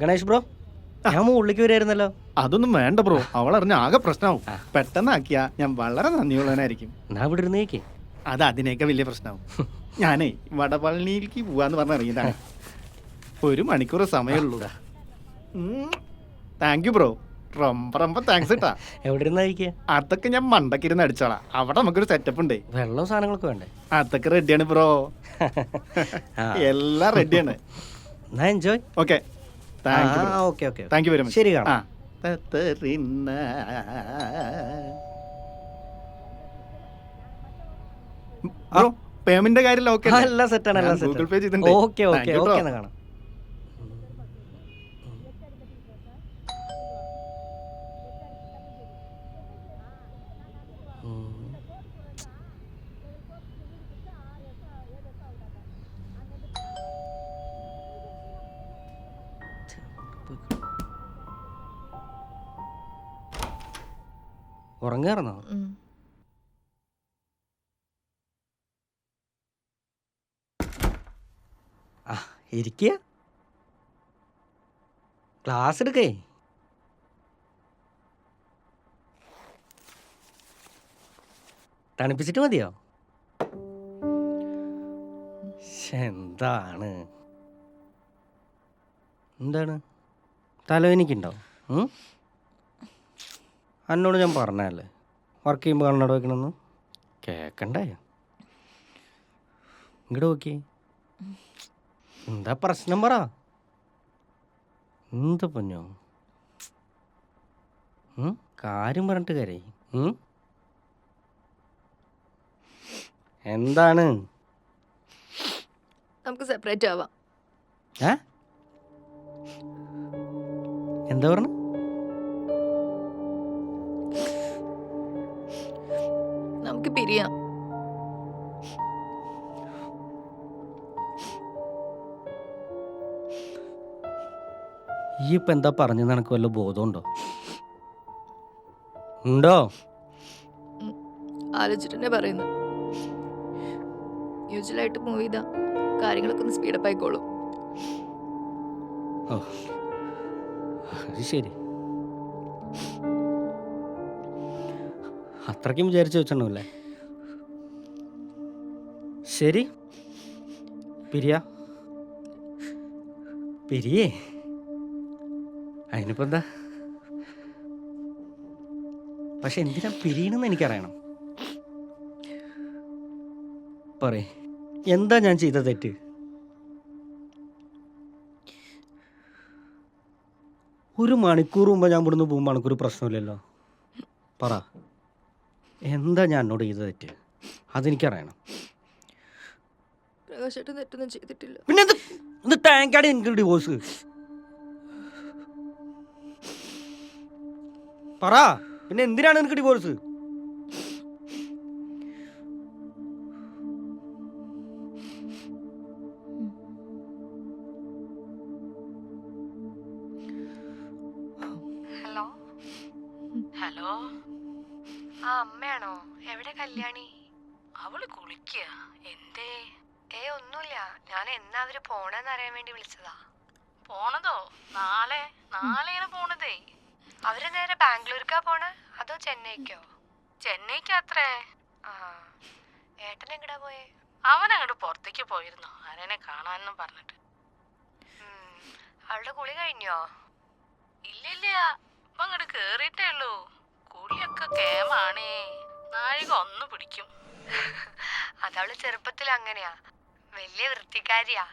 Ganesh bro, ഞാൻ മുകളിലേക്ക് വരുമായിരുന്നല്ലോ. അതൊന്നും വേണ്ട ബ്രോ, അവളറിഞ്ഞ ആകെ പ്രശ്നമാവും. പെട്ടെന്നാക്കിയാ ഞാൻ വളരെ നന്ദിയുള്ളവനായിരിക്കും. എന്നാ ഇവിടെ ഇരുന്നേക്ക്. അത് അതിനേക്കാൾ വലിയ പ്രശ്നമാവും. ഞാനേ വടപളനിയിലേക്ക് പോവാന്ന് പറഞ്ഞറിയതാണ്. 1 മണിക്കൂർ സമയമുള്ളൂ. താങ്ക് യു ബ്രോ, ரொம்ப താങ്ക്സ് കേട്ടാ. എവിടെ ഇരുന്നായിരിക്കുക? അതൊക്കെ ഞാൻ മണ്ടക്കിരുന്ന് അടിച്ചോളാം. അവിടെ നമുക്കൊരു സെറ്റപ്പ് ഉണ്ട്. വെള്ളവും സാധനങ്ങളൊക്കെ വേണ്ടേ? അതൊക്കെ റെഡിയാണ് ബ്രോ, എല്ലാം റെഡിയാണ്. എന്നാ enjoy. Okay, thank you very much. ശരി, കാണാം. ബ്രോ, പേയ്മെന്റ് കാര്യം ഓക്കെ? എല്ലാം സെറ്റാണ്, എല്ലാം സെറ്റ്. ഗൂഗിൾ പേ ചെയ്തിട്ടുണ്ട്. ഓക്കെ ഓക്കെ ഓക്കെ, എന്നാ കാണാം. ഉറങ്ങാറുന്നോ? ആ, ഇരിക്കുക. ക്ലാസ് എടുക്കേ. തണുപ്പിച്ചിട്ട് മതിയോ? എന്താണ് എന്താണ് തലവേനിക്കുണ്ടോ? എന്നോട് ഞാൻ പറഞ്ഞല്ലേ വർക്ക് ചെയ്യുമ്പോൾ കണ്ണട വയ്ക്കണമെന്ന്. കേൾക്കണ്ടേ? ഇങ്ങോട്ട് നോക്കി. എന്താ പ്രശ്നം പറ. എന്താ പൊന്നോ കാര്യം പറഞ്ഞിട്ട് കരയി. എന്താണ്? നമുക്ക് സെപ്പറേറ്റ് ആവാം. എന്താ പറഞ്ഞു? നമുക്ക് പിരിയാം. ഈ ഇപ്പം എന്താ പറഞ്ഞെന്ന് എനിക്ക് വല്ല ബോധമുണ്ടോ? ഉണ്ടോ? ആലോചിച്ചിട്ടെന്നെ പറയുന്നു. യൂഷ്വലായിട്ട് മൂവ് ചെയ്താ കാര്യങ്ങളൊക്കെ ഒന്ന് സ്പീഡപ്പ് ആയിക്കോളും. ഓ, അത് ശരി. അത്രയ്ക്കും വിചാരിച്ചു വെച്ചിട്ടുണ്ടാവില്ലേ? ശരി, പിരിയേ. അതിനിപ്പോൾ എന്താ? പക്ഷെ എന്തിനാ പിരിയണമെന്ന് എനിക്കറിയണം. പറയേ, എന്താ ഞാൻ ചെയ്ത തെറ്റ്? ഒരു മണിക്കൂർ മുമ്പ് ഞാൻ ഇവിടുന്ന് പോകുമ്പോൾ എനിക്കൊരു പ്രശ്നമില്ലല്ലോ. പറ, എന്താ ഞാൻ എന്നോട് ചെയ്ത തെറ്റ്? അതെനിക്കറിയണം. പ്രകാശേട്ടൻ തെറ്റൊന്നും ചെയ്തിട്ടില്ല. പിന്നെ എന്ത് ടാങ്കാണ് എനിക്ക് ഡിവോഴ്സ്? പറ, പിന്നെ എന്തിനാണ് എനിക്ക് ഡിവോഴ്സ്? ഹലോ ഹലോ, ആ അമ്മയാണോ? എവിടെ കല്യാണി? അവള് കുളിക്കുക. എന്തേ? ഒന്നുമില്ല, ഞാൻ എന്നാ അവര് പോണെന്ന് അറിയാൻ വേണ്ടി വിളിച്ചതാ. പോണതോ? നാളെയാണ് പോണതേ. അവര് നേരെ ബാംഗ്ലൂർക്കാ പോണേ അതോ ചെന്നൈക്കോ? ചെന്നൈക്കാത്രേ. ആ, ഏട്ടൻ എങ്ങടാ പോയേ? അവൻ അങ്ങോട്ട് പുറത്തേക്ക് പോയിരുന്നു, ആരെന്നെ കാണാനെന്നും പറഞ്ഞിട്ട്. അവളുടെ കുളി കഴിഞ്ഞോ? ഇല്ലില്ല, ഇപ്പൊ അങ്ങോട്ട് കേറിയിട്ടേ ഉള്ളൂ. കുളിയൊക്കെ കേമാണേ, നാഴിക ഒന്ന് പിടിക്കും. അതവള് ചെറുപ്പത്തിൽ അങ്ങനെയാ, വലിയ വൃത്തിക്കാരിയാ.